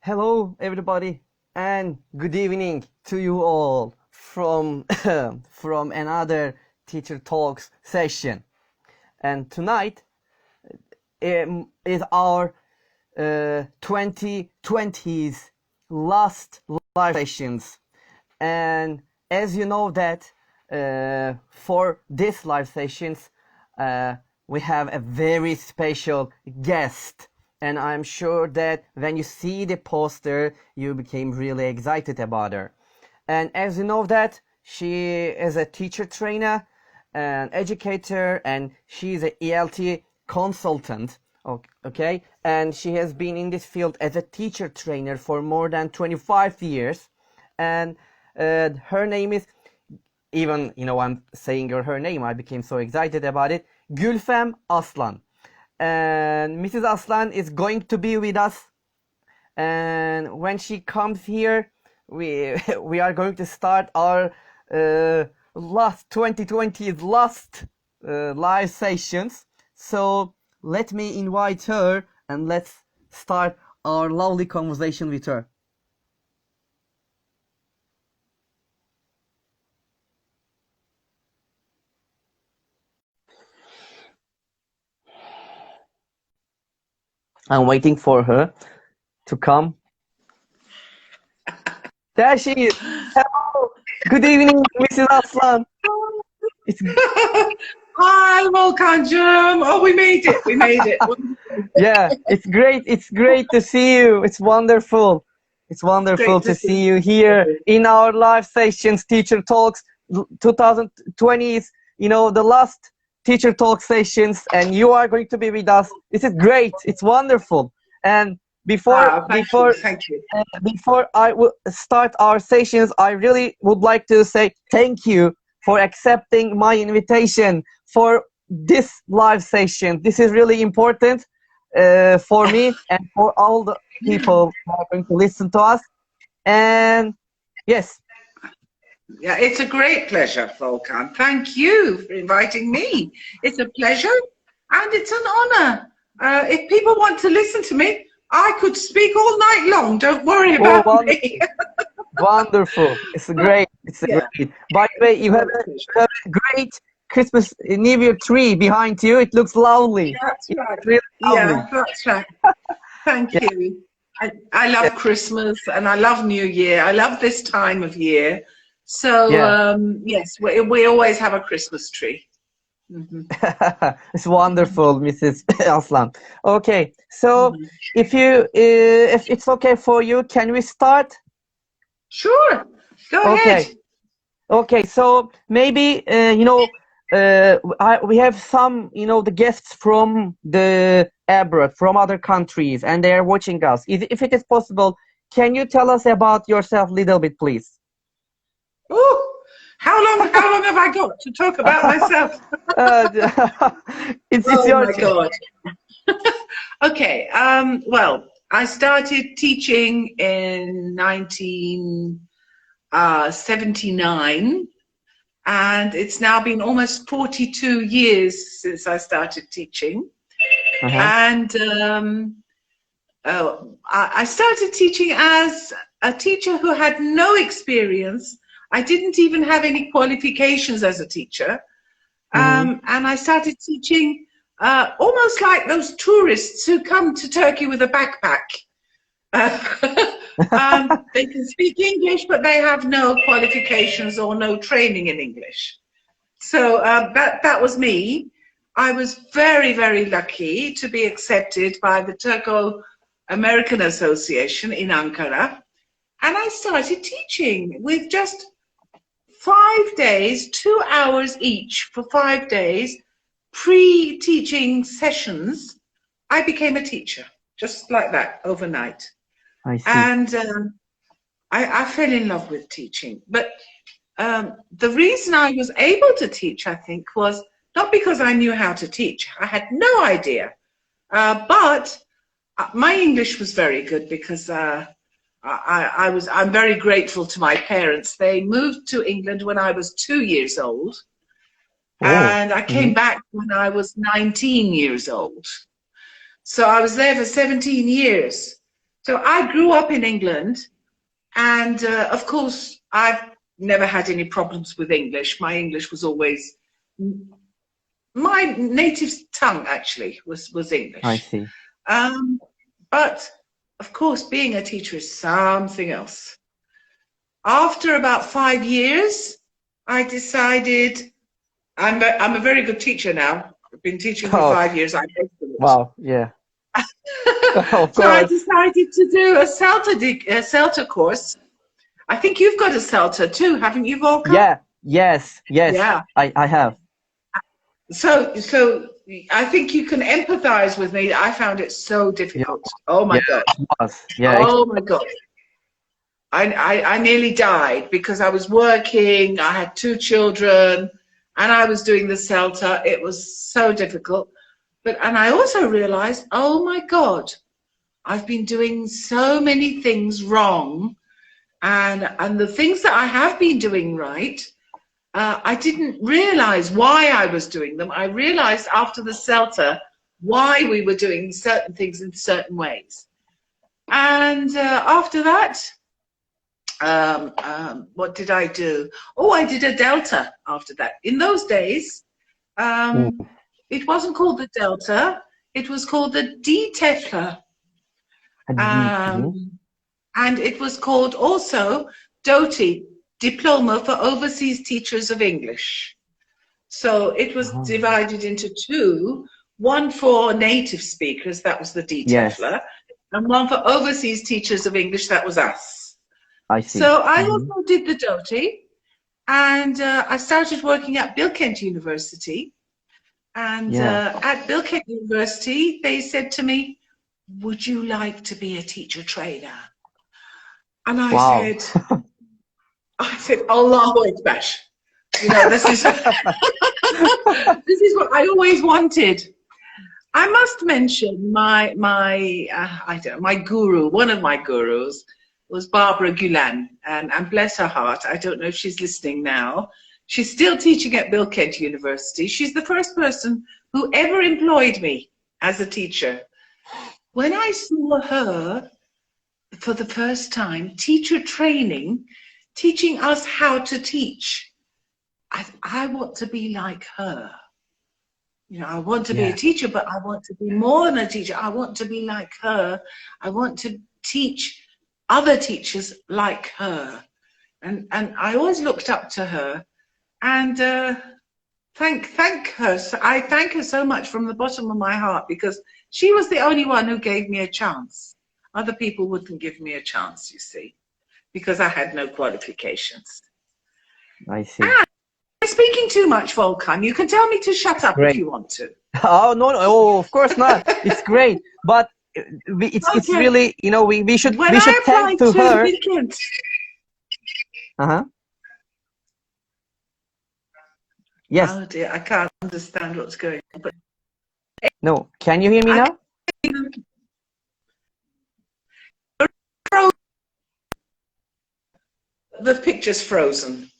Hello, everybody, and good evening to you all from from another Teacher Talks session. And tonight is our 2020's last live sessions. And as you know that for this live sessions, we have a very special guest. And I'm sure that when you see the poster, you became really excited about her. And as you know that, she is a teacher trainer, an educator, and she's an ELT consultant. Okay, and she has been in this field as a teacher trainer for more than 25 years. And her name is, even, I'm saying her name, I became so excited about it, Gülfem Aslan. And Mrs. Aslan is going to be with us, and when she comes here, we we are going to start our last 2020's last live sessions. So let me invite her and let's start our lovely conversation with her. I'm waiting for her to come. There she is. Hello. Good evening, Mrs. Aslan. It's Hi, Volkancığım. Oh, we made it. We made it. yeah, it's great. It's great to see you. It's wonderful. It's wonderful to see you here in our live sessions, Teacher Talks 2020 is, the last Teacher Talk sessions, and you are going to be with us. This is great. It's wonderful. And before I will start our sessions, I really would like to say thank you for accepting my invitation for this live session. This is really important for me and for all the people who are going to listen to us. And yes. Yeah, it's a great pleasure, Volkan. Thank you for inviting me. It's a pleasure and it's an honor. If people want to listen to me, I could speak all night long. Don't worry about me. Wonderful. It's great. Great. By the way, you have a great Christmas New Year tree behind you. It looks lovely. That's right. Really lovely. Yeah, that's right. Thank you. I love Christmas and I love New Year. I love this time of year. So, yes, we always have a Christmas tree. Mm-hmm. It's wonderful, Mrs. Aslan. Okay, so if it's okay for you, can we start? Sure, go ahead. Okay, so maybe we have some the guests from the abroad, from other countries, and they are watching us. If it is possible, can you tell us about yourself a little bit, please? Oh, how long have I got to talk about myself? It's your turn. God. Okay. Well, I started teaching in 1979, and it's now been almost 42 years since I started teaching. And I started teaching as a teacher who had no experience. I didn't even have any qualifications as a teacher. And I started teaching almost like those tourists who come to Turkey with a backpack. They can speak English, but they have no qualifications or no training in English. So that was me. I was very, very lucky to be accepted by the Turco-American Association in Ankara. And I started teaching with just 5 days, 2 hours each for 5 days, pre-teaching sessions. I became a teacher, just like that, overnight. I see. And I fell in love with teaching. But the reason I was able to teach, I think, was not because I knew how to teach. I had no idea. But my English was very good because I'm very grateful to my parents. They moved to England when I was 2 years old. And I came back when I was 19 years old. So I was there for 17 years. So I grew up in England, and of course, I've never had any problems with English. My English was always my native tongue. Actually, was I English. see. But of course, being a teacher is something else. After about 5 years, I decided I'm a very good teacher now. I've been teaching for Oh, 5 years. I'm excellent. wow. Yeah. Of So I course. decided to do a CELTA course. I think you've got a CELTA too, haven't you, Volker? Yeah. Yes. Yes. Yeah. I have. So I think you can empathize with me. I found it so Yeah. difficult. Oh my Yeah. God. It was. Yeah. Oh my God. I nearly died because I was working, I had 2 children, and I was doing the CELTA. It was so difficult. And I also realized, oh my God, I've been doing so many things wrong. And the things that I have been doing right, I didn't realize why I was doing them. I realized after the CELTA why we were doing certain things in certain ways. And after that, what did I do? Oh, I did a Delta after that. In those days, Ooh. it wasn't called the Delta, it was called the D-Tefla. Mhm. And it was called also DOTI, Diploma for Overseas Teachers of English. So it was Oh. divided into two, one for native speakers, that was the Yes. D-Tefla, and one for overseas teachers of English, that was us. I see. So I also did the DOTI, and I started working at Bilkent University. And Yeah. at Bilkent University, they said to me, would you like to be a teacher trainer? And I Wow. said, Allahu Akbar. You know, this is this is what I always wanted. I must mention my I don't know, my guru. One of my gurus was Barbara Gulen, and bless her heart, I don't know if she's listening now. She's still teaching at Bilkent University. She's the first person who ever employed me as a teacher. When I saw her for the first time, teacher training, teaching us how to teach, I want to be like her. You know, I want to be a Yeah. teacher, but I want to be more than a teacher. I want to be like her. I want to teach other teachers like her. And I always looked up to her, and thank her. I thank her so much from the bottom of my heart, because she was the only one who gave me a chance. Other people wouldn't give me a chance, you see, because I had no qualifications. I see. I'm speaking too much, Volkan. You can tell me to shut up if Great. you want to. Oh no, no, oh, of course not. It's great, but it's Okay. really, you know, we should When I thank applied to to her. Bilkent, Uh-huh. Yes. oh dear, I can't understand what's going on. But No. Can you hear me I now? the picture's frozen.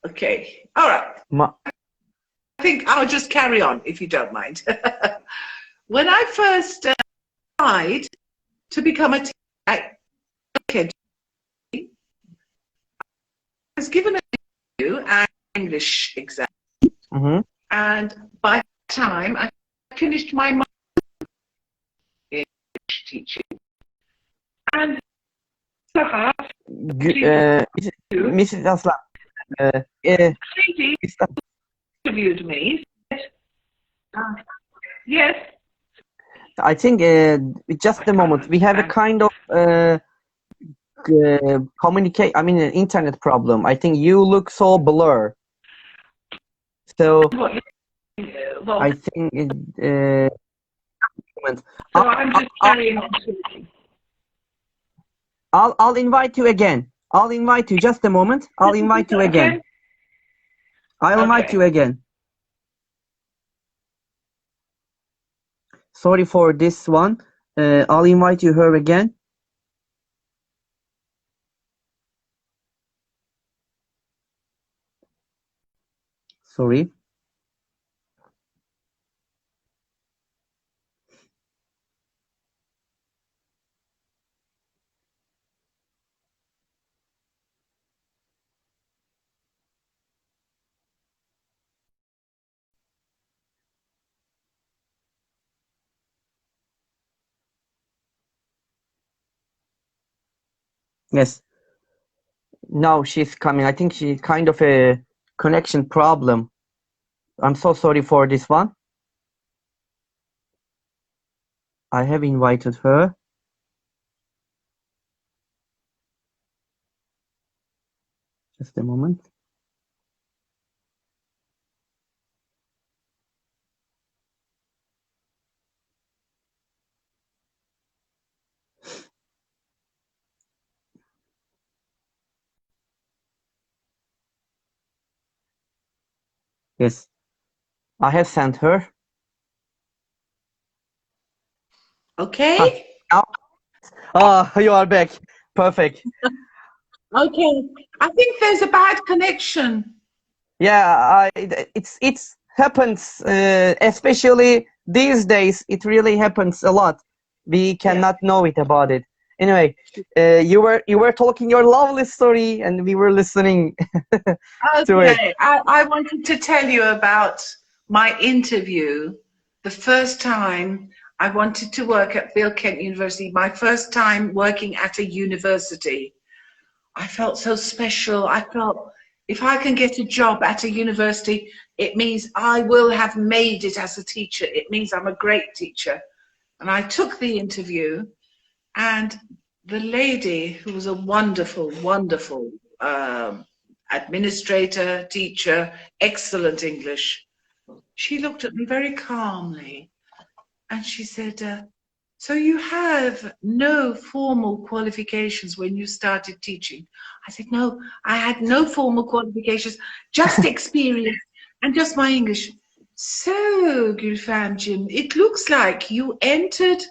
Okay. All right. Ma I think I'll just carry on if you don't mind. When I first applied to become a teacher at Bilkent, I was given an interview and English exam. Mhm. And by the time I finished my master's in English teaching, and Mrs. Aslan. lady interviewed me. Yes. I think just a moment. We have a kind of communicate. I mean, an internet problem. I think you look so blur. So Well, I think moment. so I'm just carrying on talking. I'll invite you again. I'll invite you. Just a moment. I'll invite you again. I'll invite you again. Sorry for this one. I'll invite you her again. Sorry. Yes. Now she's coming. I think she's kind of a connection problem. I'm so sorry for this one. I have invited her. Just a moment. Yes, I have sent her. Huh. Okay. Now, you are back. Perfect. Okay. I think there's a bad connection. Yeah, it's happens, especially these days. It really happens a lot. We cannot know it about it. Anyway, you were talking your lovely story, and we were listening to it. Okay. I wanted to tell you about my interview. The first time I wanted to work at Bill Kent University, my first time working at a university. I felt so special. I felt if I can get a job at a university, it means I will have made it as a teacher. It means I'm a great teacher. And I took the interview, and the lady, who was a wonderful, wonderful administrator, teacher, excellent English, she looked at me very calmly and she said, so you have no formal qualifications when you started teaching? I said, no, I had no formal qualifications, just experience and just my English. So, Gülfem Jim, it looks like you entered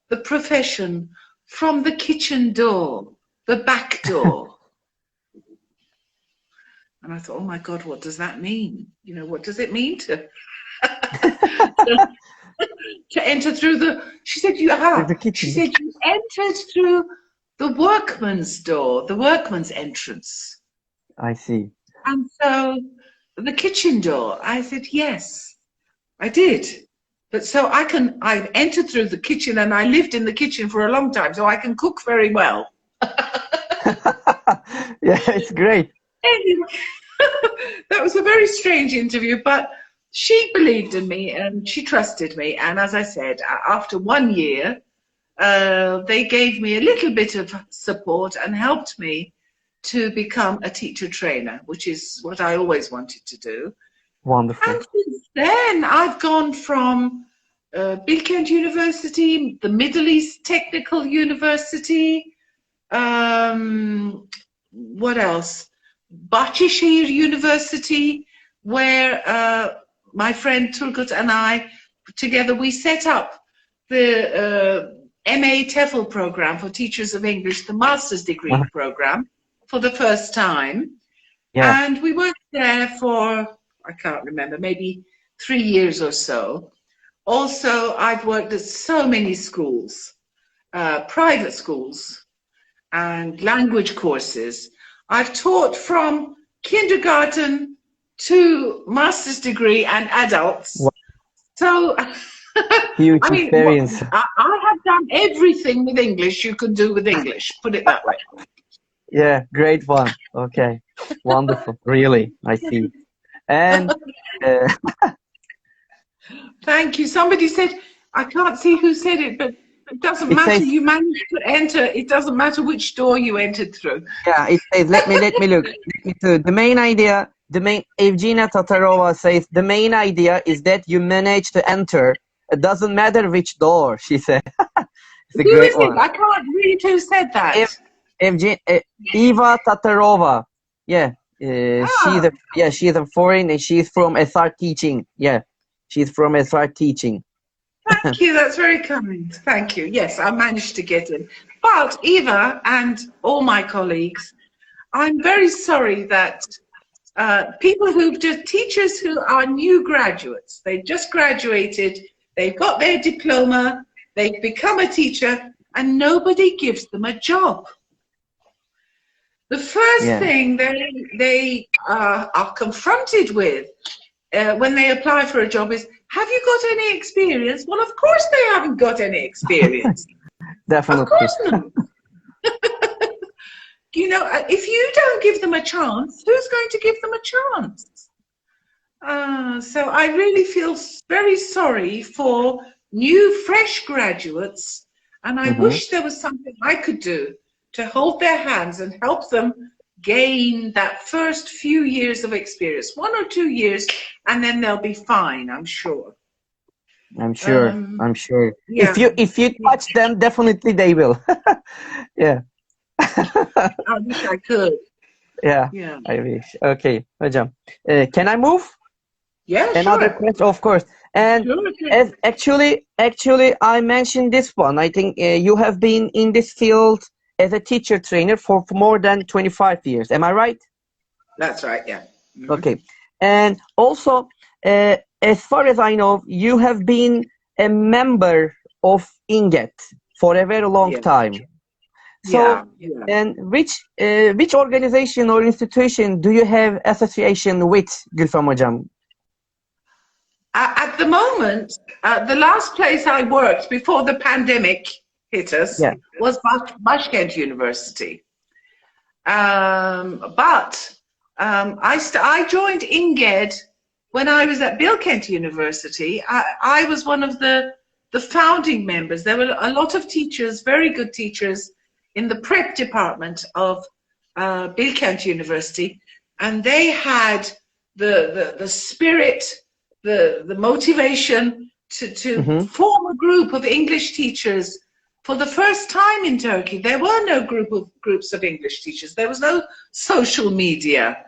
the profession from the kitchen door, the back door. And I thought, oh my God, what does that mean? You know, what does it mean to to enter through the? She said, The kitchen. She said you entered through the workman's door, the workman's entrance. I see. And so the kitchen door. I said, yes, I did. But so I entered through the kitchen, and I lived in the kitchen for a long time, so I can cook very well. Yeah, it's great. Anyway, that was a very strange interview, but she believed in me and she trusted me. And as I said, after 1 year, they gave me a little bit of support and helped me to become a teacher trainer, which is what I always wanted to do. Wonderful. And since then, I've gone from Bill Kent University, the Middle East Technical University, what else? Bahçeşehir University, where my friend Turgut and I, together, we set up the MA TEFL program for teachers of English, the master's degree program, for the first time. Yeah. And we worked there for, I can't remember, maybe 3 years or so. Also, I've worked at so many schools, private schools and language courses. I've taught from kindergarten to master's degree and adults. Wow. So, Huge I mean, experience. I have done everything with English you can do with English, put it that way. Yeah, great one. Okay, wonderful. Really, I see. And thank you. Somebody said, I can't see who said it, but it doesn't matter. Says, you managed to enter. It doesn't matter which door you entered through. Yeah, it says, let me look. Let me do. The main idea, Evgenia Tatarova says, the main idea is that you manage to enter. It doesn't matter which door, she said. It's a Who great is one. it? I can't read who said that. Eva Tatarova. Yeah, she's a foreign, and she's from SR teaching. Yeah, she's from SR teaching. Thank you. That's very kind. Thank you. Yes, I managed to get in. But Eva and all my colleagues, I'm very sorry that teachers who are new graduates, they've just graduated, they've got their diploma, they've become a teacher, and nobody gives them a job. The first thing they are confronted with when they apply for a job is, have you got any experience? Well, of course they haven't got any experience. Definitely. Of course not. you know, if you don't give them a chance, who's going to give them a chance? So I really feel very sorry for new, fresh graduates, and I wish there was something I could do to hold their hands and help them gain that first few years of experience, 1 or 2 years, and then they'll be fine, I'm sure. I'm sure. I'm sure. Yeah. If you touch them, definitely they will. Yeah. I wish I could. Yeah. Yeah. I wish. Okay, hocam. Can I move? Yeah, Another sure. question, of course. And Sure. as actually, I mentioned this one. I think you have been in this field as a teacher trainer for more than 25 years. Am I right? That's right, yeah. Okay. And also, as far as I know, you have been a member of INGET for a very long time. So, and which organization or institution do you have association with, Gülfem hocam? At the moment, the last place I worked before the pandemic hit us was Başkent University. I joined INGED when I was at Bilkent University. I was one of the founding members. There were a lot of teachers, very good teachers, in the prep department of Bilkent University, and they had the spirit, the motivation to form a group of English teachers. For the first time in Turkey, there were no groups of English teachers. There was no social media.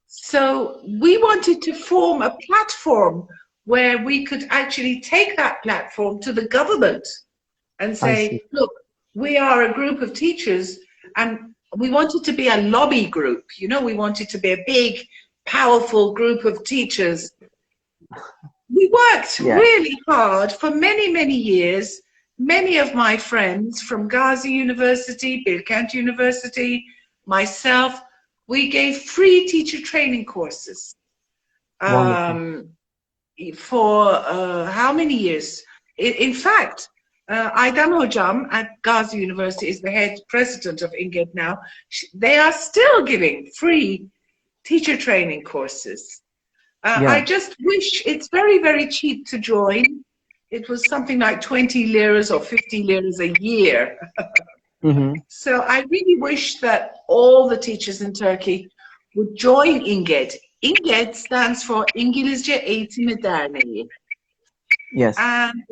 So we wanted to form a platform where we could actually take that platform to the government and say, look, we are a group of teachers, and we wanted to be a lobby group. You know, we wanted to be a big, powerful group of teachers. We worked really hard for many, many years. Many of my friends from Gazi University, Bilkent University, myself, we gave free teacher training courses for how many years? In fact, Aydam Hocam at Gazi University is the head president of INGET now. They are still giving free teacher training courses. I just wish, it's very, very cheap to join. It was something like 20 liras or 50 liras a year. So I really wish that all the teachers in Turkey would join INGET. INGET stands for İngilizce Eğitimi Derneği. Yes. And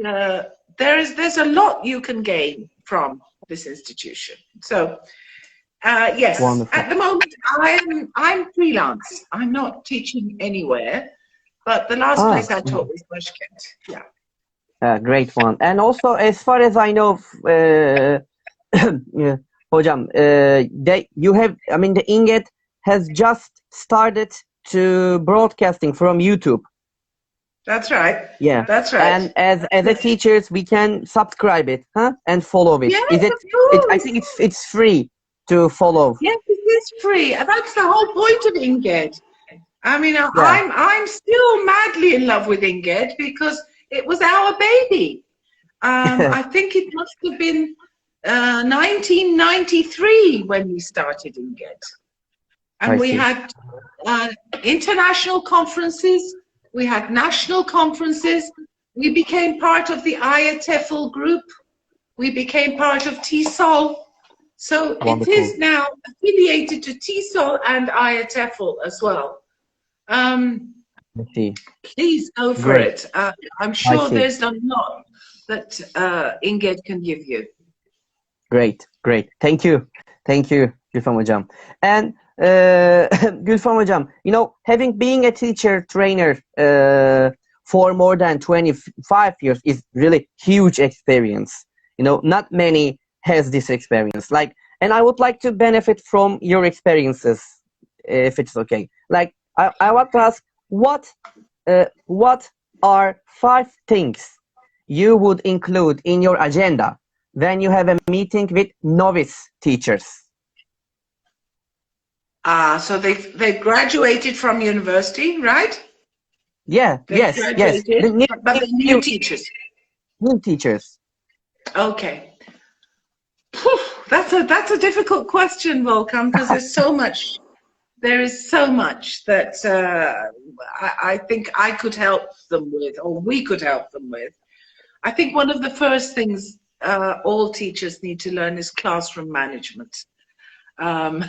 there's a lot you can gain from this institution. So yes, wonderful. At the moment I'm freelance. I'm not teaching anywhere, but the last place I taught was Başkent. Yeah. Great one. And also, as far as I know, hocam, the INGET has just started to broadcasting from YouTube. That's right. Yeah, that's right. And as a teachers, we can subscribe it, and follow it. Yes, Is it? Of course. I think it's free to follow. Yes, it is free. That's the whole point of INGET. I mean, I'm still madly in love with INGET because it was our baby. I think it must have been 1993 when we started INGET. And we had international conferences, we had national conferences, we became part of the IATEFL group, we became part of TESOL. So Wonderful. It is now affiliated to TESOL and IATEFL as well. Please go for it. I'm sure there's a lot that INGET can give you. Great. Thank you, Gülfem hocam. And Gülfem hocam, having been a teacher trainer for more than 25 years is really huge experience. Not many has this experience. And I would like to benefit from your experiences, if it's okay. I want to ask, what are 5 things you would include in your agenda when you have a meeting with novice teachers? So they've graduated from university, right? Yeah, yes. But they're new teachers. New teachers. Okay. That's a difficult question, Volkan, because there's so much. There is so much that I think I could help them with, or we could help them with. I think one of the first things all teachers need to learn is classroom management. Um,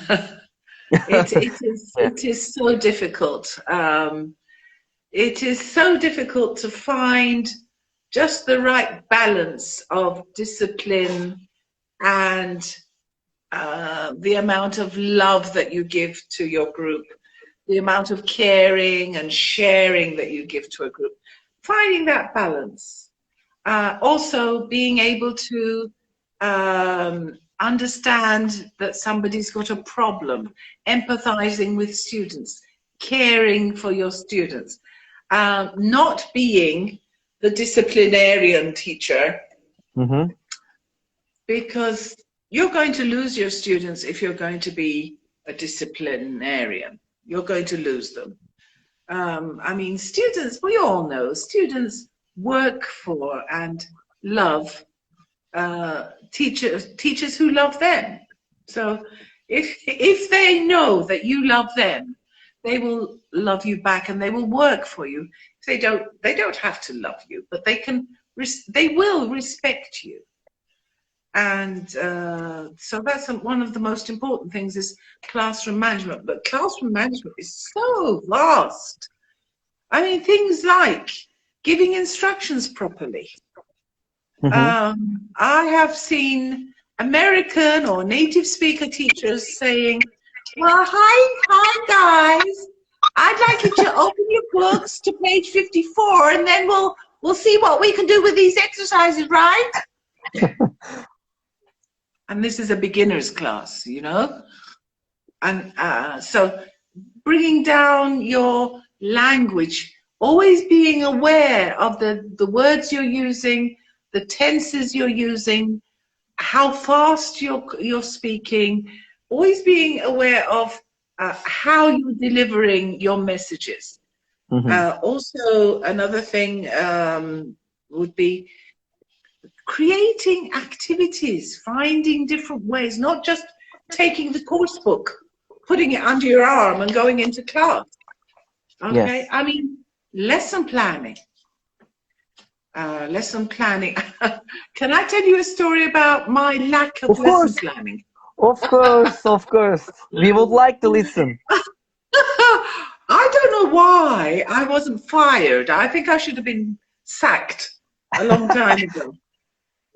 it is so difficult. It is so difficult to find just the right balance of discipline and the amount of love that you give to your group, the amount of caring and sharing that you give to a group. Finding that balance. Also being able to understand that somebody's got a problem, empathizing with students, caring for your students, not being the disciplinarian teacher, because you're going to lose your students if you're going to be a disciplinarian. You're going to lose them. I mean, students, we all know, students work for and love teachers who love them. So if they know that you love them, they will love you back and they will work for you. They don't have to love you, but they will respect you. And so that's one of the most important things is classroom management. But classroom management is so vast. I mean, things like giving instructions properly. I have seen American or native speaker teachers saying, well, hi guys. I'd like you to open your books to page 54 and then we'll see what we can do with these exercises, right? And this is a beginner's class, you know? And so bringing down your language, always being aware of the words you're using, the tenses you're using, how fast you're speaking, always being aware of how you're delivering your messages. Also, another thing would be creating activities, finding different ways, not just taking the course book, putting it under your arm and going into class. Okay, yes. I mean, lesson planning. Lesson planning. Can I tell you a story about my lack of lesson planning? Of course, of course. We would like to listen. I don't know why I wasn't fired. I think I should have been sacked a long time ago.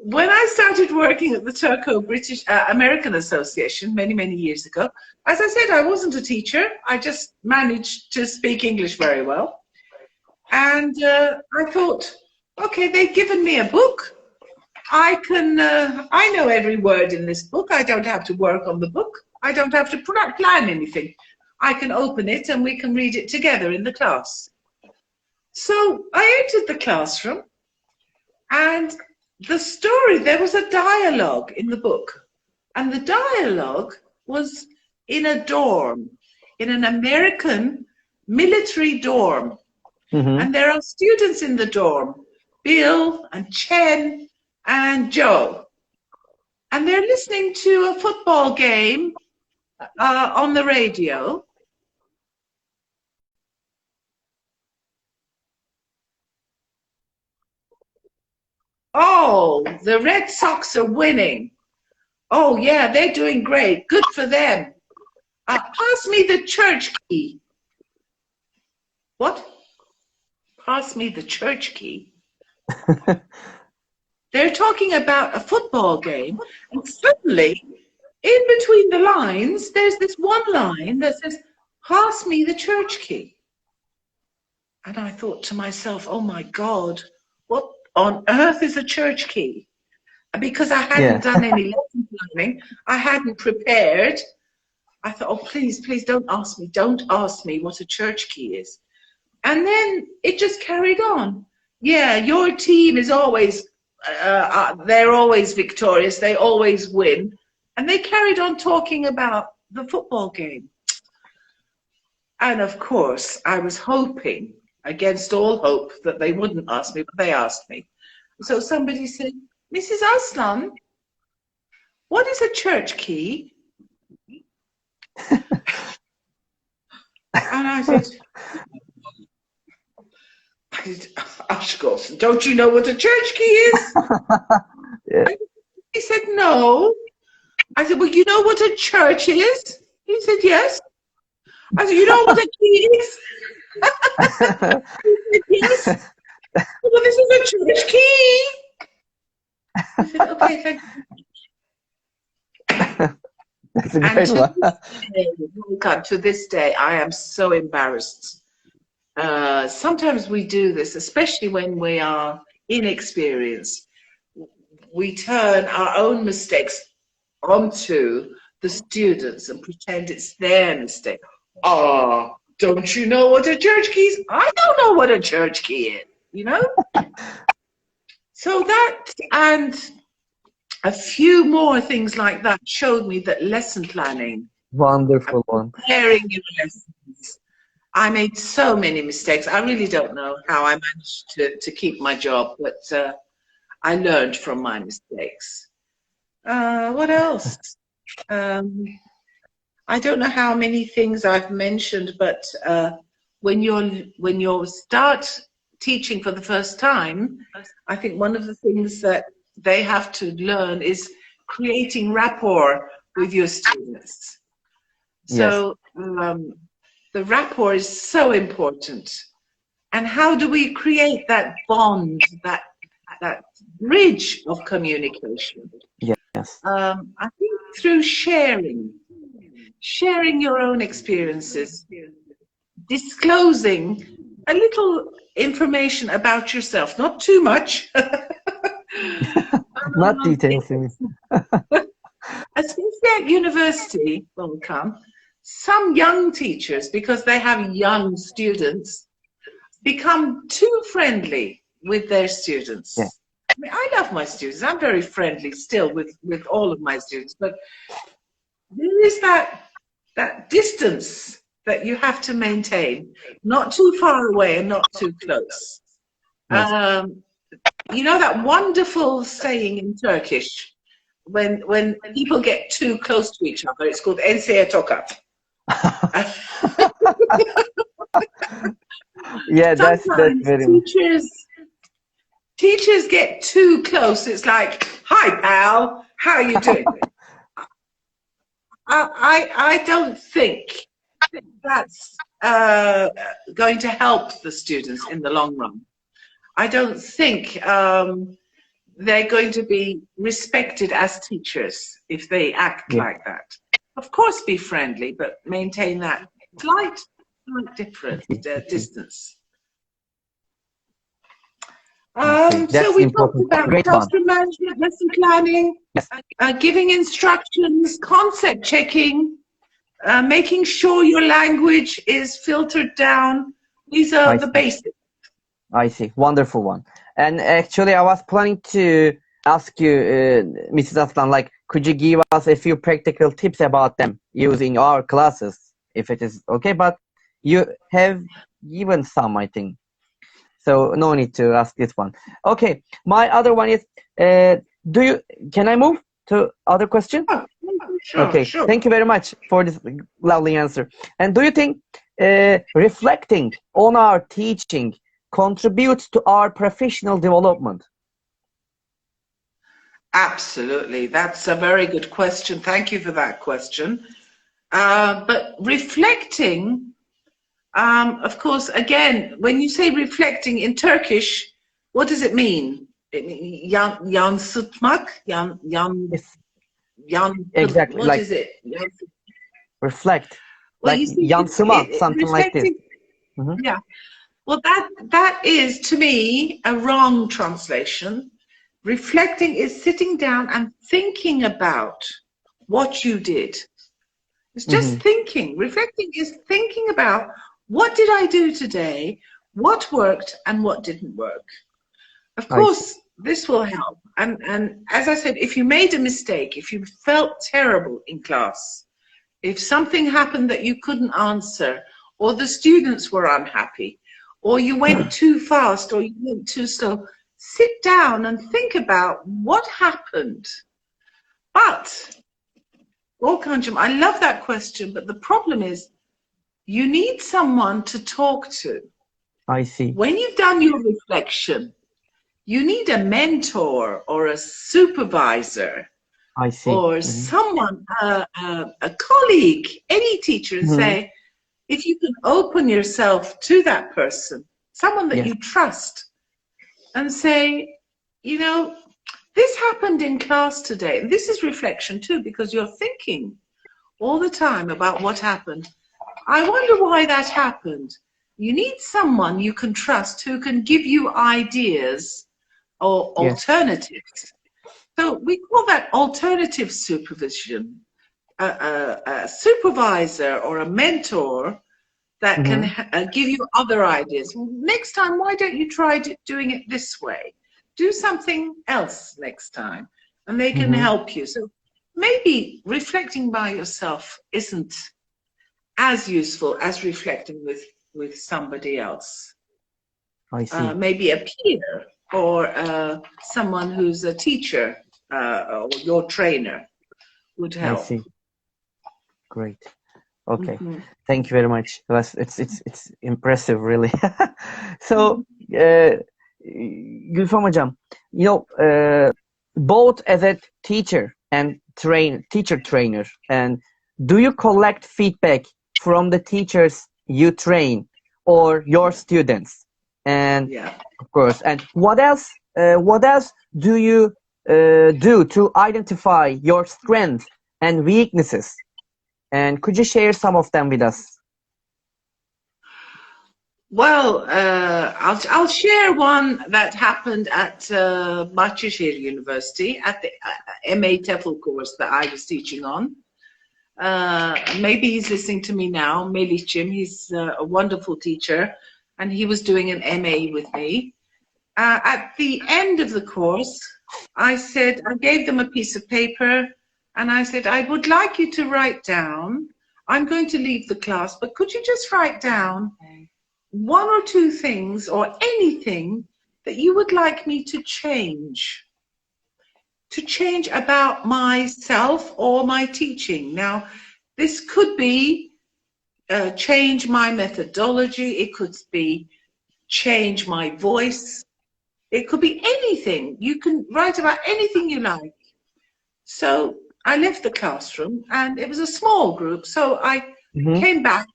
When I started working at the Turco-British American Association many, many years ago, as I said, I wasn't a teacher. I just managed to speak English very well. And I thought, okay, they've given me a book. I know every word in this book. I don't have to work on the book. I don't have to plan anything. I can open it and we can read it together in the class. So I entered the classroom and there was a dialogue in the book. And the dialogue was in a dorm, in an American military dorm. And there are students in the dorm, Bill and Chen and Joe. And they're listening to a football game on the radio. Oh, the Red Sox are winning. Oh, yeah, they're doing great. Good for them. Pass me the church key. What? Pass me the church key. They're talking about a football game, and suddenly, in between the lines, there's this one line that says, pass me the church key. And I thought to myself, oh my God, what on earth is a church key? Because I hadn't done any lesson planning, I hadn't prepared. I thought, oh, please don't ask me what a church key is. And then it just carried on. Yeah, your team is always, they're always victorious, they always win. And they carried on talking about the football game. And of course, I was hoping, against all hope, that they wouldn't ask me, but they asked me. So somebody said, Mrs. Aslan, what is a church key? And I said, Ashkos, don't you know what a church key is? Yeah. He said, no. I said, well, you know what a church is? He said, yes. I said, you know what a key is? He said, yes. Well, this is a church key. I said, okay, thank you. That's a And great one. to this day, I am so embarrassed. Sometimes we do this, especially when we are inexperienced. We turn our own mistakes onto the students and pretend it's their mistake. Oh, don't you know what a church key is? I don't know what a church key is, you know? So that and a few more things like that showed me that lesson planning, Wonderful one. preparing your lessons. I made so many mistakes. I really don't know how I managed to keep my job, but I learned from my mistakes. What else? I don't know how many things I've mentioned, but when you start teaching for the first time, I think one of the things that they have to learn is creating rapport with your students. So the rapport is so important. And how do we create that bond, that bridge of communication? Yes. I think through sharing your own experiences, disclosing a little information about yourself, not too much. Not details. Especially at university, some young teachers, because they have young students, become too friendly with their students. Yeah. I mean, I love my students. I'm very friendly still with all of my students, but there is that distance that you have to maintain, not too far away and not too close. Yes. You know that wonderful saying in Turkish, when people get too close to each other, it's called enseye tokat. Yeah, that's very teachers get too close. It's like, hi pal, how are you doing? I don't think that's going to help the students in the long run. I don't think they're going to be respected as teachers if they act like that. Of course, be friendly, but maintain that slight different distance. So we talked about classroom management, lesson planning, giving instructions, concept checking, making sure your language is filtered down. These are the basics. I see. Wonderful one. And actually, I was planning to ask you, Mrs. Aslan, like, could you give us a few practical tips about them using our classes, if it is okay? But you have given some, I think. So no need to ask this one. Okay. My other one is, can I move to other question? Oh, sure, okay. Sure. Thank you very much for this lovely answer. And do you think reflecting on our teaching contributes to our professional development? Absolutely. That's a very good question. Thank you for that question. But reflecting, of course, again, when you say reflecting in Turkish, what does it mean? Yansıtmak? Exactly. What like, is it? Reflect. Well, like you see, yansıma, something like this. Yeah. Well, that is, to me, a wrong translation. Reflecting is sitting down and thinking about what you did. It's just thinking. Reflecting is thinking about, what did I do today? What worked and what didn't work? Of course, this will help. And as I said, if you made a mistake, if you felt terrible in class, if something happened that you couldn't answer, or the students were unhappy, or you went too fast, or you went too slow, sit down and think about what happened. But, Volkancığım, I love that question, but the problem is you need someone to talk to. I see. When you've done your reflection, you need a mentor or a supervisor I see. or someone, a colleague, any teacher, say, if you can open yourself to that person, someone that you trust, and say, you know, this happened in class today. And this is reflection too, because you're thinking all the time about what happened. I wonder why that happened. You need someone you can trust who can give you ideas or alternatives. So we call that alternative supervision. A supervisor or a mentor that can give you other ideas. Next time, why don't you try doing it this way? Do something else next time, and they can help you. So maybe reflecting by yourself isn't as useful as reflecting with somebody else. I see. Maybe a peer or someone who's a teacher or your trainer would help. I see. Great. Okay. Thank you very much. It's impressive, really. So, Gülfem Hocam, you know, both as a teacher and teacher trainer, and do you collect feedback from the teachers you train or your students? And of course, and what else do you do to identify your strengths and weaknesses? And could you share some of them with us? Well, I'll share one that happened at Bahçeşehir University at the MA TEFL course that I was teaching on. Maybe he's listening to me now, Melih'cim. He's a wonderful teacher, and he was doing an MA with me. At the end of the course, I gave them a piece of paper, and I said, I would like you to write down, I'm going to leave the class, but could you just write down one or two things or anything that you would like me to change about myself or my teaching. Now, this could be change my methodology. It could be change my voice. It could be anything. You can write about anything you like. So I left the classroom, and it was a small group. So I came back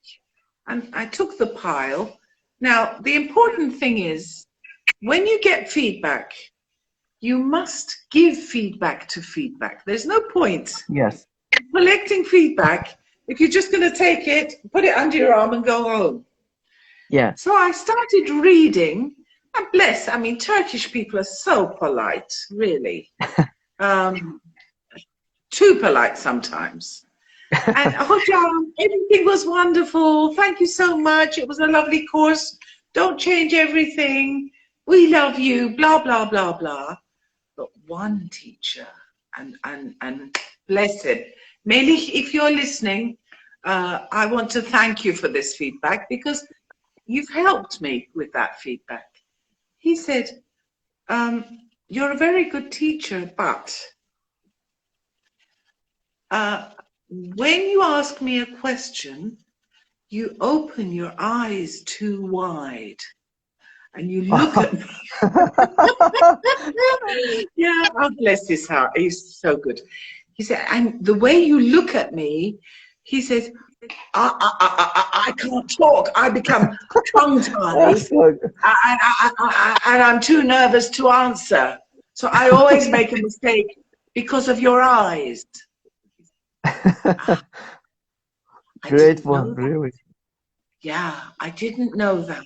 and I took the pile. Now, the important thing is, when you get feedback, you must give feedback to feedback. There's no point collecting feedback if you're just going to take it, put it under your arm and go home. Yeah. So I started reading, and I mean, Turkish people are so polite, really. Too polite sometimes. And hocam, everything was wonderful. Thank you so much. It was a lovely course. Don't change everything. We love you. Blah, blah, blah, blah. But one teacher, and bless him, Melih, if you're listening, I want to thank you for this feedback because you've helped me with that feedback. He said, you're a very good teacher, but when you ask me a question, you open your eyes too wide and you look at me. Yeah, oh, bless his heart. He's so good. He said, and the way you look at me, he says, I can't talk. I become tongue-tied and I'm too nervous to answer. So I always make a mistake because of your eyes. Great one, really. Yeah, I didn't know that.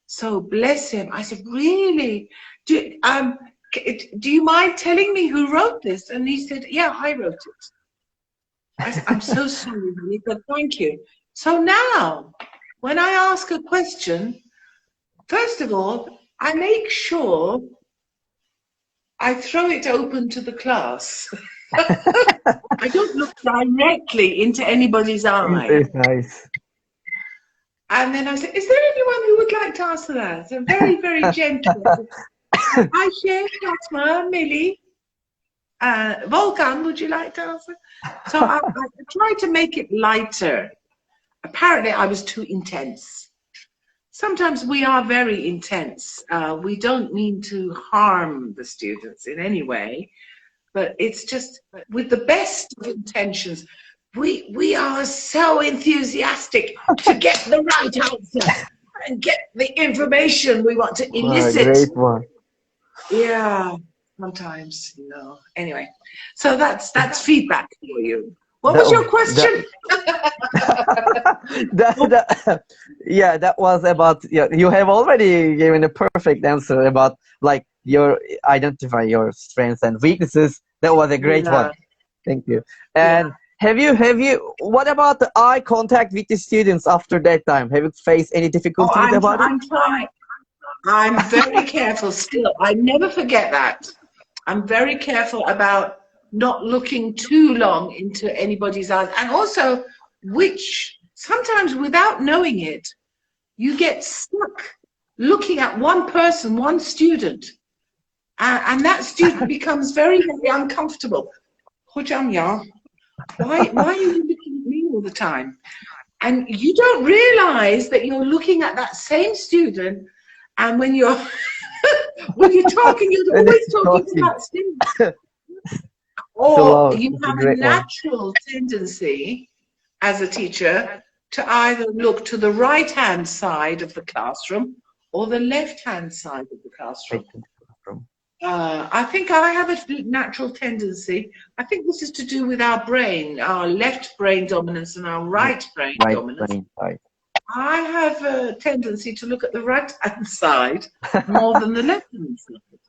So bless him. I said, really? Do you mind telling me who wrote this? And he said, yeah, I wrote it. I said, I'm so sorry, but thank you. So now, when I ask a question, first of all, I make sure I throw it open to the class. I don't look directly into anybody's eye. Very nice. And then I said, is there anyone who would like to answer that? So very, very gentle. Ayşe, Fatma, Melih. Volkan, would you like to answer? So I tried to make it lighter. Apparently, I was too intense. Sometimes we are very intense. We don't mean to harm the students in any way, but it's just with the best of intentions. We are so enthusiastic to get the right answer and get the information we want to elicit. Great one. Yeah, sometimes, Anyway, so that's feedback for you. What was your question? Yeah, that was about, you have already given a perfect answer about like your identify your strengths and weaknesses. That was a great one. Thank you. And have you what about the eye contact with the students after that time? Have you faced any difficulties about it? I'm trying. I'm very careful still. I never forget that. I'm very careful about not looking too long into anybody's eyes. And also, sometimes without knowing it, you get stuck looking at one person, one student. And that student becomes very, very uncomfortable. Hocam ya, why are you looking at me all the time? And you don't realize that you're looking at that same student, and when you're talking, you're always talking to that student. Or you have a natural tendency as a teacher to either look to the right-hand side of the classroom or the left-hand side of the classroom. I think I have a natural tendency. I think this is to do with our brain, our left brain dominance and our right brain dominance. I have a tendency to look at the right-hand side more than the left-hand side.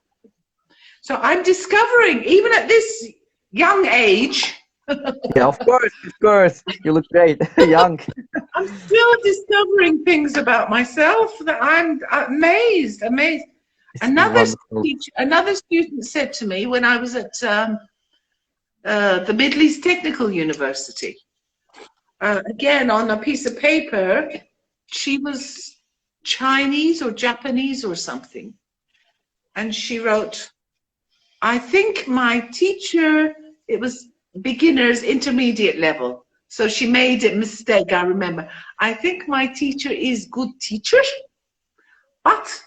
So I'm discovering, even at this young age. Yeah, of course. You look great, young. I'm still discovering things about myself that I'm amazed. Another student said to me when I was at the Middle East Technical University, again on a piece of paper, she was Chinese or Japanese or something, and she wrote, I think my teacher, it was beginners intermediate level, so she made a mistake, I remember. I think my teacher is good teacher, but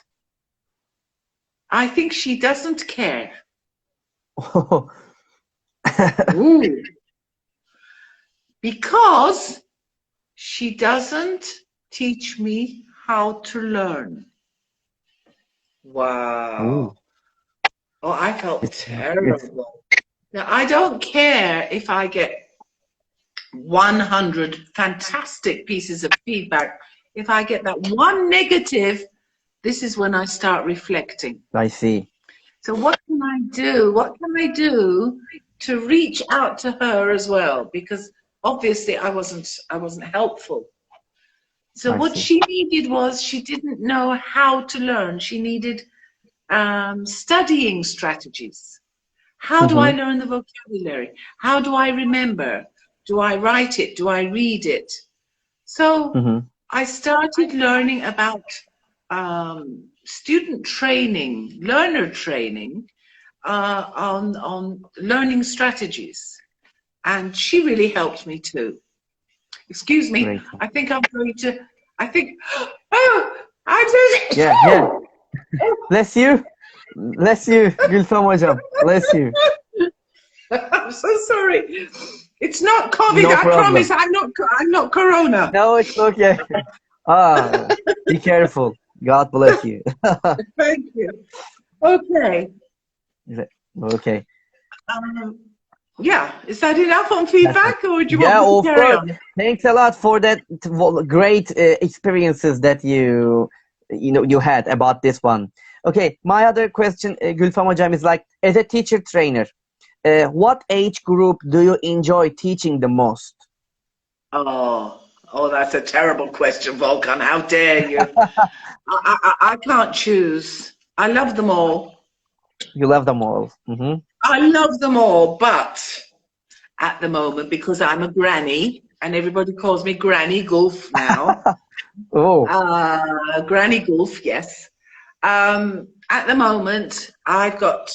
I think she doesn't care. Ooh. Because she doesn't teach me how to learn. Wow. Ooh. Oh, I felt terrible. Now, I don't care if I get 100 fantastic pieces of feedback. If I get that one negative, this is when I start reflecting. I see. So what can I do? What can I do to reach out to her as well? Because obviously I wasn't helpful. So what she needed was, she didn't know how to learn. She needed studying strategies. How do I learn the vocabulary? How do I remember? Do I write it? Do I read it? So I started learning about student training, learner training on learning strategies. And she really helped me too. Excuse me, great. I think I'm going to, I just... Yeah. Bless you, Gülfem Hocam, bless you. I'm so sorry. It's not COVID, no problem. I promise, I'm not Corona. No, it's okay. Be careful. God bless you. Thank you. Okay. Okay. Yeah, is that enough on feedback, or do you want me to carry on? Thanks a lot for that great experiences that you had about this one. Okay, my other question, Gülfem Hocam, is like, as a teacher trainer, what age group do you enjoy teaching the most? Oh, that's a terrible question, Volkan. How dare you? I can't choose. I love them all. You love them all. I love them all, but at the moment, because I'm a granny, and everybody calls me Granny Gulf now. Granny Gulf, yes. At the moment, I've got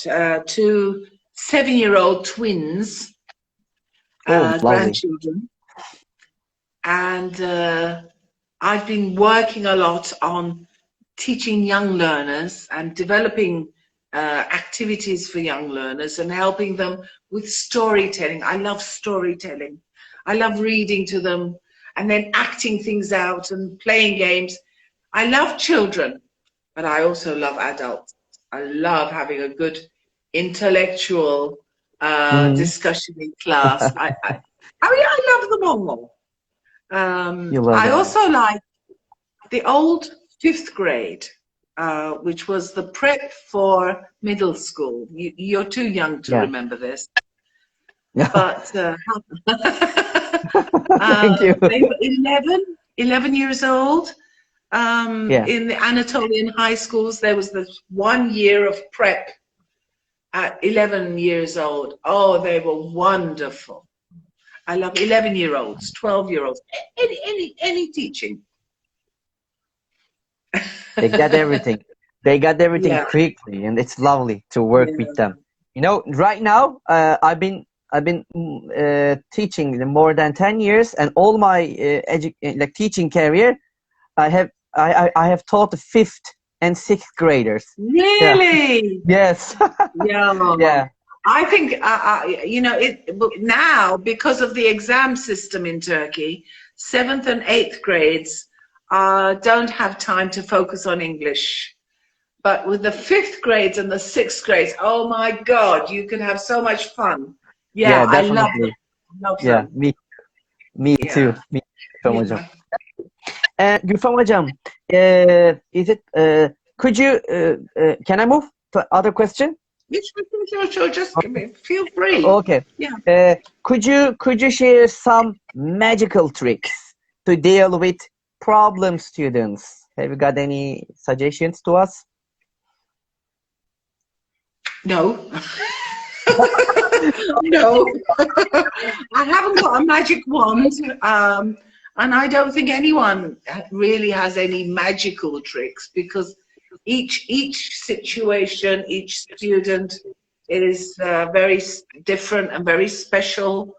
two 7-year-old twins, Oh, lovely. grandchildren. And I've been working a lot on teaching young learners and developing activities for young learners and helping them with storytelling. I love storytelling. I love reading to them and then acting things out and playing games. I love children, but I also love adults. I love having a good intellectual Mhm. discussion in class. I mean, I love them all. You love I them all. also like the old 5th grade, which was the prep for middle school. You're too young to Yeah. remember this, Yeah. but Thank you. they were 11 years old. Yeah. In the Anatolian high schools, there was this 1 year of prep at 11 years old. Oh, they were wonderful. I love 11-year-olds, 12-year-olds, any teaching. They got everything. They got everything Yeah, quickly, and it's lovely to work with yeah. them. You know, right now, I've been teaching more than 10 years, and all my like teaching career, I have taught the 5th and 6th graders. Yeah. Really? Yes. Yeah. Yeah. I think, you know, now because of the exam system in Turkey, 7th and 8th grades don't have time to focus on English. But with the 5th grades and the 6th grades, oh my God, you can have so much fun. Yeah, Yeah, I love them. definitely. Love Yeah, them. me too. Yeah. Me too, Gülfem hocam. Yeah. Gülfem hocam, is it could you can I move to other question? Sure. Just give me, feel free. Okay. Yeah. Could you share some magical tricks to deal with problem students? Have you got any suggestions to us? No. No. I haven't got a magic wand. And I don't think anyone really has any magical tricks because each situation, each student is very different and very special.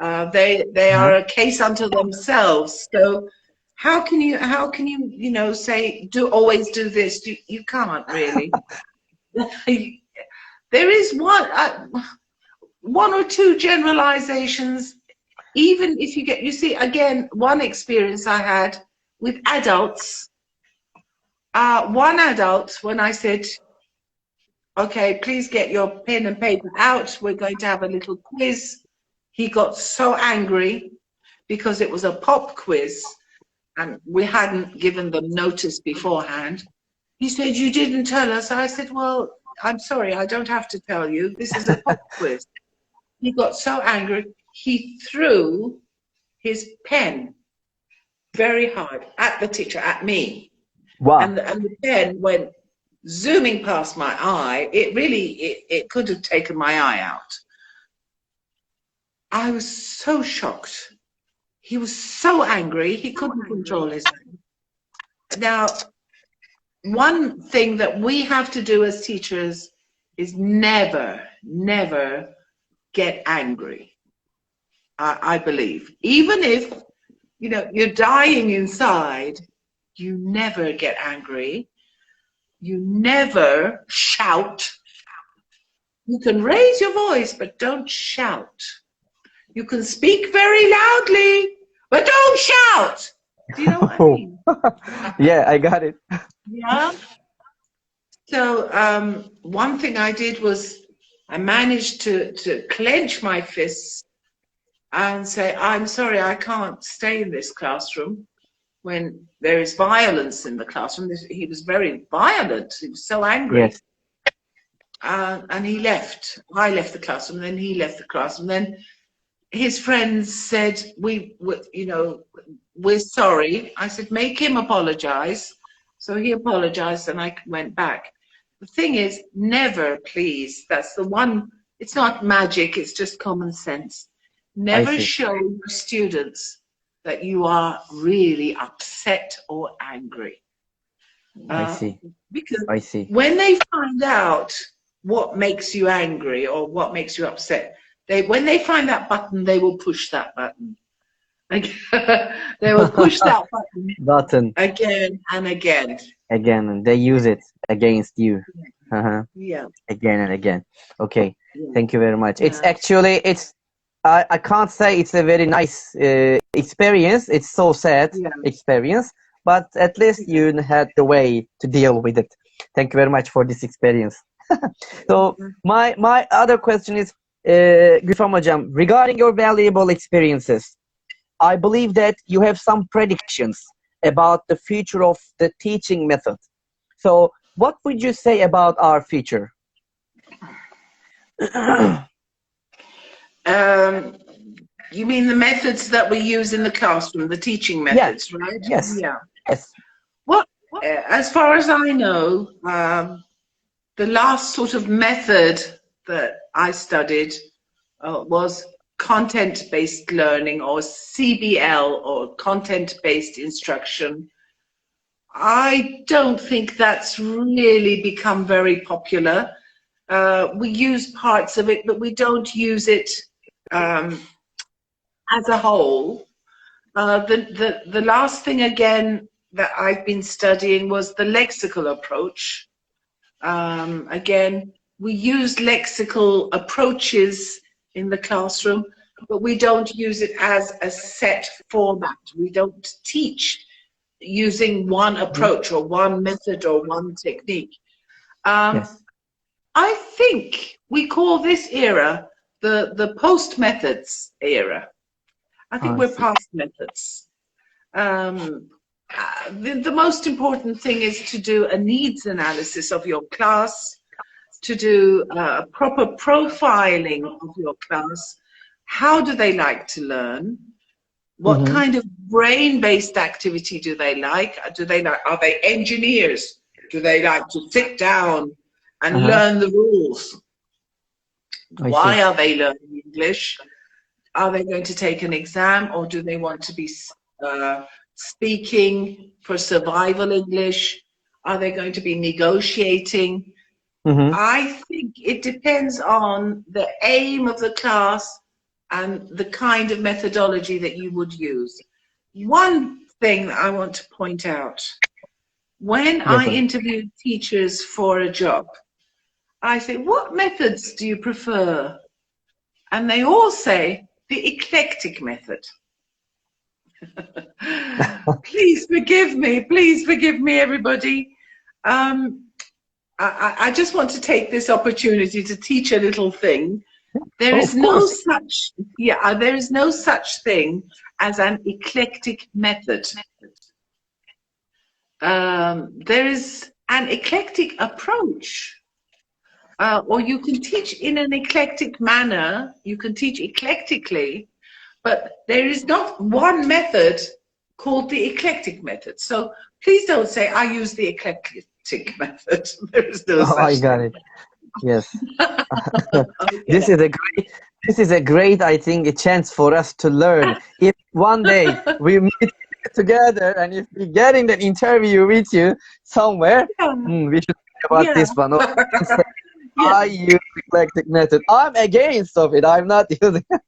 They Uh-huh. are a case unto themselves. So how can you know say always do this? You can't really. There is one or two generalizations. Even if you see again, one experience I had with adults. One adult, when I said, okay, please get your pen and paper out, we're going to have a little quiz. He got so angry because it was a pop quiz and we hadn't given them notice beforehand. He said, you didn't tell us. I said, well, I'm sorry, I don't have to tell you. This is a pop quiz. He got so angry, he threw his pen very hard at the teacher, at me. Wow. And the pen went zooming past my eye. It could have taken my eye out. I was so shocked. He was so angry, he couldn't control his anger. Now, one thing that we have to do as teachers is never get angry. I believe. Even if, you know, you're dying inside, you never get angry. You never shout. You can raise your voice, but don't shout. You can speak very loudly, but don't shout. Do you know what I mean? Yeah, I got it. Yeah. So one thing I did was I managed to clench my fists and say, I'm sorry, I can't stay in this classroom when there is violence in the classroom. He was very violent. He was so angry. Yes. And he left. I left the classroom, then he left the classroom. Then his friends said, you know, we're sorry. I said, make him apologize. So he apologized and I went back. The thing is, never, please, that's the one, it's not magic, it's just common sense. I Never see. show your students that you are really upset or angry. I see. Because I see. when they find out what makes you angry or what makes you upset. When they find that button, they will push that button. They will push that Button again and again. again, and they use it against you. Yeah. Again and again. Okay. Yeah. Thank you very much. It's Yeah. actually I can't say it's a very nice experience. It's so sad experience, but at least you had the way to deal with it. Thank you very much for this experience. So my other question is, Gülfem Hocam, regarding your valuable experiences, I believe that you have some predictions about the future of the teaching method. So what would you say about our future? You mean the methods that we use in the classroom, the teaching methods, right? Yes. Yeah. Yes. Well, as far as I know, the last sort of method that I studied was content-based learning, or CBL, or content-based instruction. I don't think that's really become very popular. We use parts of it, but we don't use it as a whole. The last thing again that I've been studying was the lexical approach. Again, we use lexical approaches in the classroom, but we don't use it as a set format. We don't teach using one approach or one method or one technique. Yes. I think we call this era the post methods era. I think we're past methods. The most important thing is to do a needs analysis of your class, to do a proper profiling of your class. How do they like to learn? What kind of brain-based activity do they like? Are they engineers? Do they like to sit down and learn the rules? Why are they learning English? Are they going to take an exam, or do they want to be speaking for survival English? Are they going to be negotiating? I think it depends on the aim of the class and the kind of methodology that you would use. One thing that I want to point out, when I interview teachers for a job, I say, what methods do you prefer? And they all say the eclectic method. Please forgive me, everybody. I just want to take this opportunity to teach a little thing. There is no such thing as an eclectic method. There is an eclectic approach. Or you can teach in an eclectic manner, you can teach eclectically, but there is not one method called the eclectic method. So please don't say, I use the eclectic method. There is no such I got thing. it. Yes. Okay. This is a great, I think, a chance for us to learn. If one day we meet together and if we get in an interview with you somewhere, we should think about this one. Or we can say, I use eclectic method. I'm against of it. I'm not using it.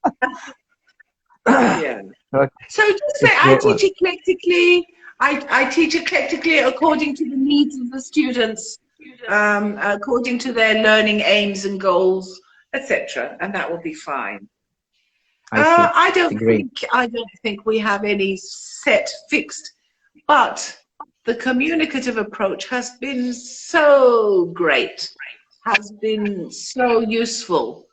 Okay. So just say, I teach eclectically. I teach eclectically according to the needs of the students, according to their learning aims and goals, etc. And that will be fine. I don't think we have any set fixed, but the communicative approach has been so great, has been so useful.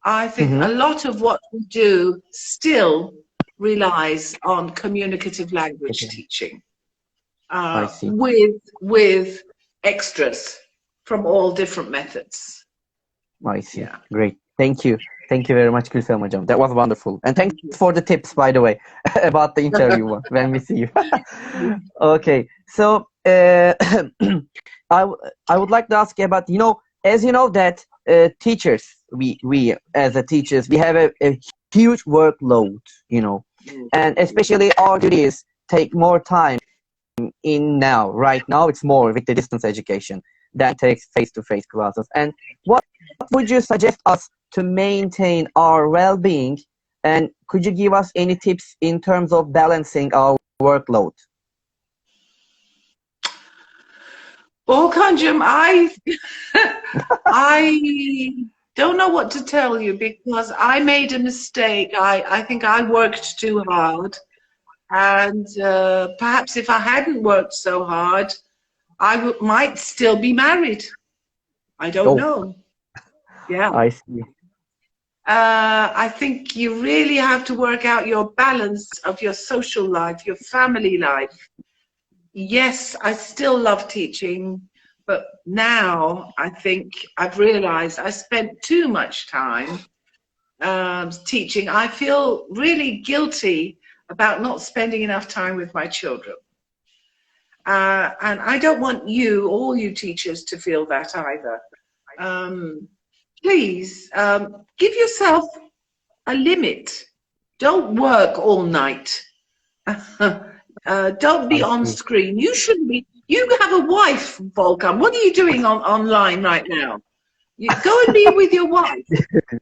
I think a lot of what we do still relies on communicative language teaching, with extras from all different methods. I see. Great. Thank you. Thank you very much, Gülfem Hocam. That was wonderful. And thank you for the tips, by the way, about the interview when we see you. Okay. So I would like to ask you about, as you know that teachers, we as a teachers, we have a huge workload, and especially our duties take more time right now it's more with the distance education that takes face-to-face classes. And what would you suggest us to maintain our well-being? And could you give us any tips in terms of balancing our workload? Well, Kanjum, I don't know what to tell you because I made a mistake. I think I worked too hard. And perhaps if I hadn't worked so hard, might still be married. I don't Oh, know. Yeah. I see. I think you really have to work out your balance of your social life, your family life. Yes, I still love teaching, but now I think I've realized I spent too much time teaching. I feel really guilty about not spending enough time with my children. And I don't want you, all you teachers, to feel that either. Please give yourself a limit. Don't work all night. Don't be I on see. screen. You shouldn't be. You have a wife, Volkan. What are you doing online right now? You go and be with your wife.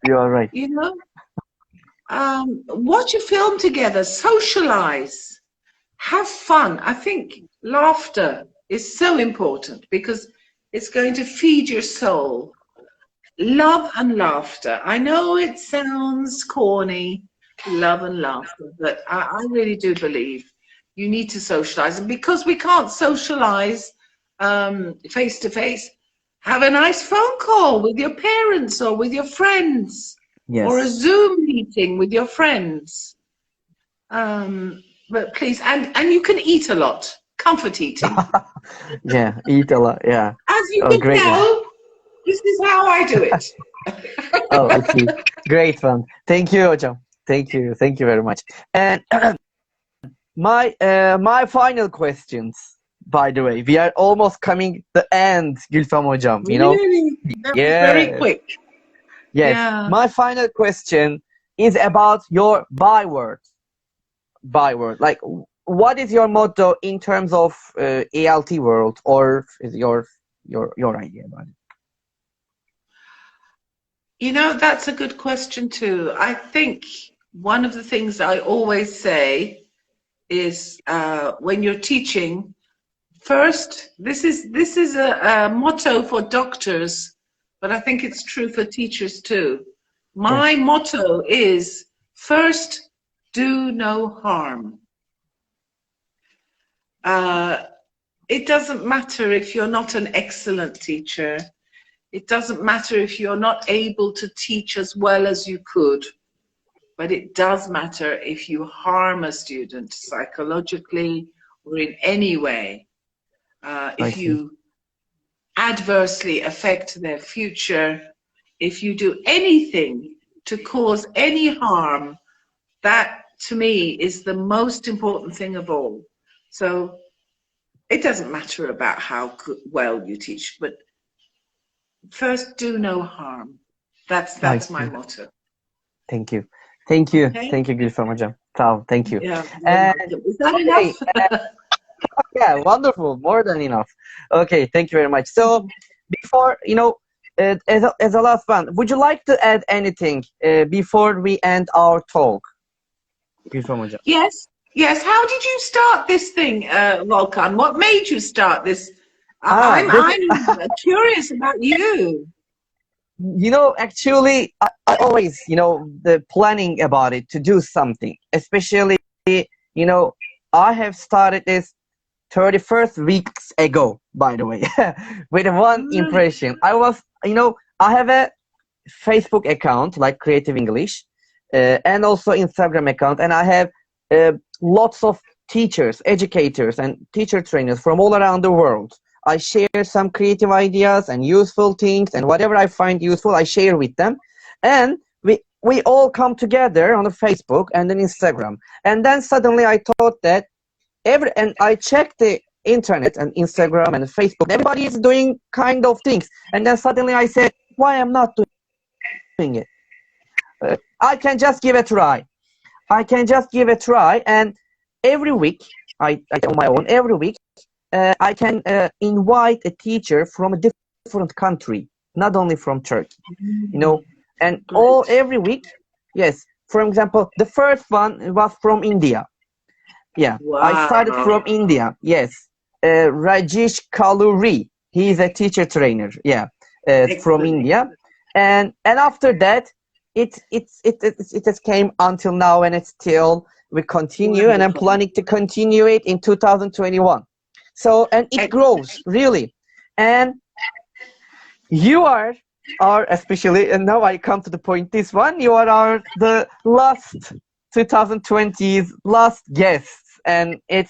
You are right. You know, watch a film together, socialize, have fun. I think laughter is so important because it's going to feed your soul. Love and laughter. I know it sounds corny, love and laughter, but I really do believe you need to socialize. And because we can't socialize face to face, have a nice phone call with your parents or with your friends, or a Yes. Zoom meeting with your friends. But please, and you can eat a lot, comfort eating. Yeah, eat a lot. Yeah. As you Oh, can great one. tell, this is how I do it. Oh, I see. Great one. Thank you, hocam. Thank you. Thank you very much. And my final questions, by the way. We are almost coming the end, Gülfem hocam, you know? Really? That was very Yes. quick. Yes. Yeah. My final question is about your byword. Byword. Like, what is your motto in terms of ELT world, or is your idea about it? You know, that's a good question too. I think one of the things I always say is when you're teaching, first, this is a motto for doctors, but I think it's true for teachers too. Yes. My motto is first, do no harm. It doesn't matter if you're not an excellent teacher. It doesn't matter if you're not able to teach as well as you could, but it does matter if you harm a student psychologically or in any way. I If see. you adversely affect their future, if you do anything to cause any harm, that to me is the most important thing of all. So it doesn't matter about how well you teach, but first, do no harm. I That's my see. motto. Thank you. Thank you. Okay? Thank you, Gülfem hocam. Sağ ol. Thank you. Yeah, you're And welcome. Is that okay, enough? yeah, wonderful. More than enough. Okay, thank you very much. So before, as a last one, would you like to add anything before we end our talk, Gülfem hocam? Yes, yes. How did you start this thing, Volkan? What made you start this? Ah, this is, I'm curious about you. actually, I always, the planning about it to do something, especially, I have started this 31st weeks ago, by the way, with one impression. I was, I have a Facebook account like Creative English, and also Instagram account, and I have lots of teachers, educators, and teacher trainers from all around the world. I share some creative ideas and useful things, and whatever I find useful, I share with them. And we all come together on the Facebook and then Instagram. And then suddenly I thought that and I checked the internet and Instagram and Facebook. Everybody is doing kind of things. And then suddenly I said, why I'm not doing it? I can just give a try. I can just give a try. And every week, I on my own, every week, I can invite a teacher from a different country. not only from Turkey, you Mm, know. And great. every week, yes. For example, the first one was from India. Yeah, I started Wow. from India. Yes, Rajesh Kaluri. He is a teacher trainer. Yeah, from Excellent. India, and after that, it has came until now, and it's still we continue, and I'm Wonderful. planning to continue it in 2021. So, and it Excellent. grows really, and you are especially, and now I come to the point. This one, you are our the last 2020's last guests, and it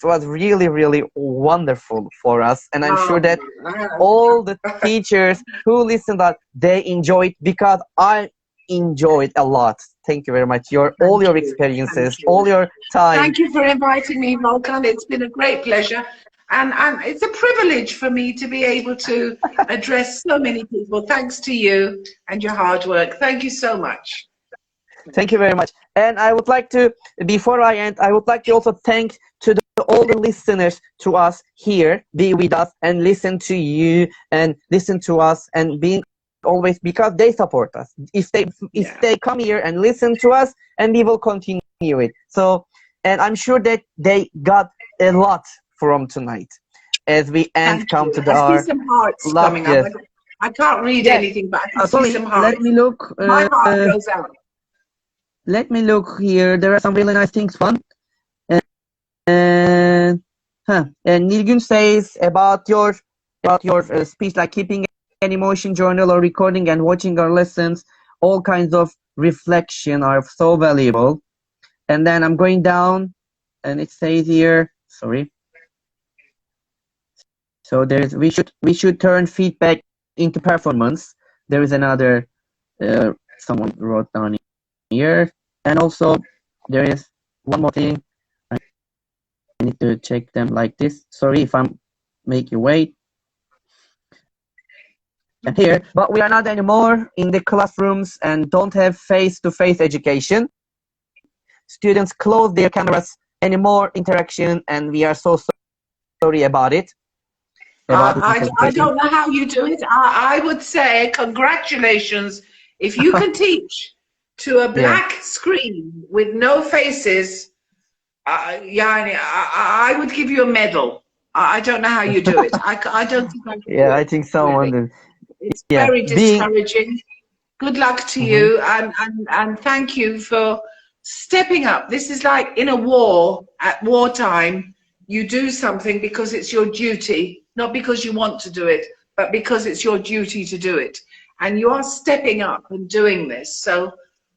was really wonderful for us, and I'm sure Um, that all the teachers who listened that they enjoyed because I enjoyed a lot. Thank you very much. All thank your you. Thank experiences, you. all your time. Thank you for inviting me, Volkan. It's been a great pleasure. And it's a privilege for me to be able to address so many people. Thanks to you and your hard work. Thank you so much. Thank you very much. And I would like to, before I end, I would like to also thank to all the listeners to us here, be with us and listen to you and listen to us and being always because they support us. If Yeah. they come here and listen to us, and we will continue it. So, and I'm sure that they got a lot from tonight as we end Thank come you. to I see our some hearts last coming up. yes. I can't read Yes. anything, but I can see Sorry, some hearts. My heart goes out. let me look here. There are some really nice things. One. And and Nilgün says about your speech, like keeping an emotion journal or recording and watching our lessons, all kinds of reflection are so valuable. And then I'm going down, and it says here, sorry. So there's we should turn feedback into performance. There is another someone wrote down here, and also there is one more thing. I need to check them like this. Sorry if I'm make you wait. And here, but we are not anymore in the classrooms and don't have face-to-face education. Students close their cameras, any more interaction, and we are so sorry about it. About this I education. don't know how you do it. I would say congratulations if you can teach to a Yeah, black screen with no faces. Yani, I would give you a medal. I don't know how you do it. I don't think I could do yeah, I it, think someone really. did. It's Yeah, very being. discouraging. Good luck to Mhm. you, and thank you for stepping up. This is like in a war, at wartime, you do something because it's your duty, not because you want to do it, but because it's your duty to do it. And you are stepping up and doing this. So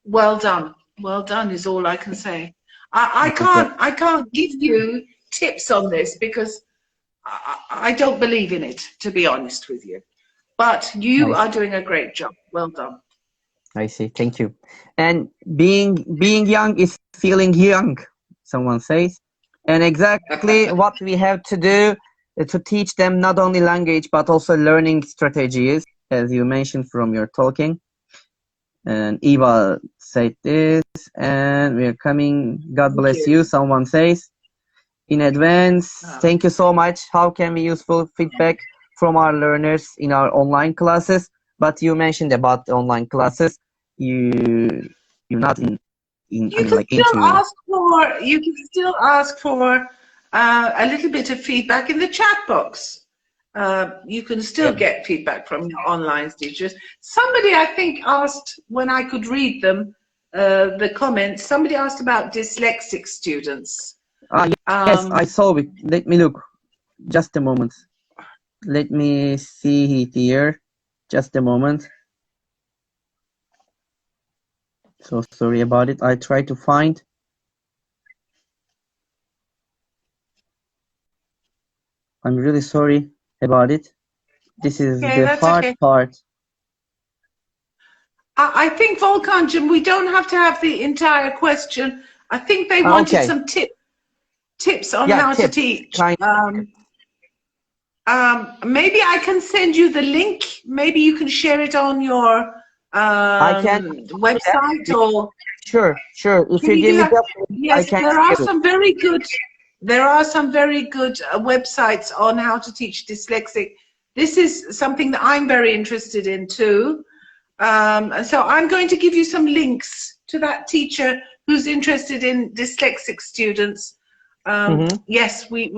well done. Well done is all I can say. Okay. I can't give you tips on this because I don't believe in it, to be honest with you. But you I are doing a great job. Well done. I see. Thank you. And being young is feeling young, someone says. And exactly what we have to do to teach them not only language but also learning strategies, as you mentioned from your talking. And Eva said this, and we are coming. God Thank bless you. you, someone says. In advance, Oh, thank you so much. How can we useful feedback from our learners in our online classes? But you mentioned about the online classes. You you're not in I you mean can like still into. ask for a little bit of feedback in the chat box. You can still Yeah. get feedback from your online teachers. Somebody, I think, asked when I could read them, the comments. Somebody asked about dyslexic students. Ah, yes, I Um, saw it. Let me look. Just a moment. Let me see it here. Just a moment. So sorry about it. I try to find. I'm really sorry about it. This is okay, the that's hard okay. part. I think Volkanjan, we don't have to have the entire question. I think they wanted Okay. some tips on Yeah, how to tips. teach. Kind. Maybe I can send you the link. Maybe you can share it on your I can do that. website, or Sure. If can you you give do me that? the link, I Yes, can there are share it. some very good. There are some very good websites on how to teach dyslexic this is something that I'm very interested in too. And so I'm going to give you some links to that teacher who's interested in dyslexic students. Yes, we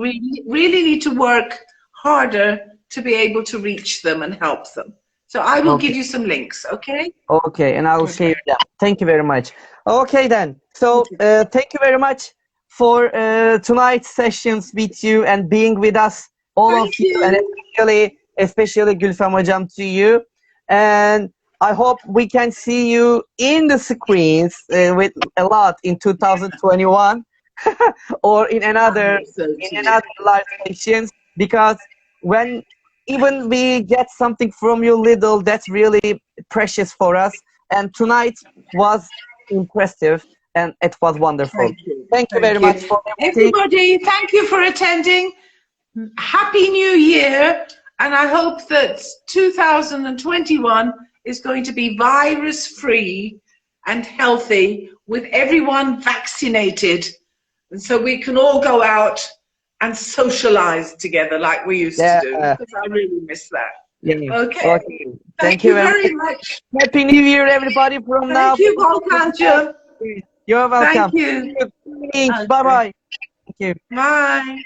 really need to work harder to be able to reach them and help them. So I will give you some links, okay? Okay, and I will share them. Thank you very much. Okay then. So thank you very much for tonight's sessions with you and being with us, all of you, and especially Gülfem Hocam, to you. And I hope we can see you in the screens with a lot in 2021 or in another live sessions, because when even we get something from you little, that's really precious for us. And tonight was impressive and it was wonderful. Thank you very much for everything. Everybody, thank you for attending. Happy New Year. And I hope that 2021 is going to be virus-free and healthy, with everyone vaccinated. And so we can all go out and socialize together like we used to do, because I really miss that. Okay. Thank you very much. Happy New Year, everybody, from now. Thank you, Volkan'cığım. You're welcome. Thank you. Bye-bye. Thank you. Bye.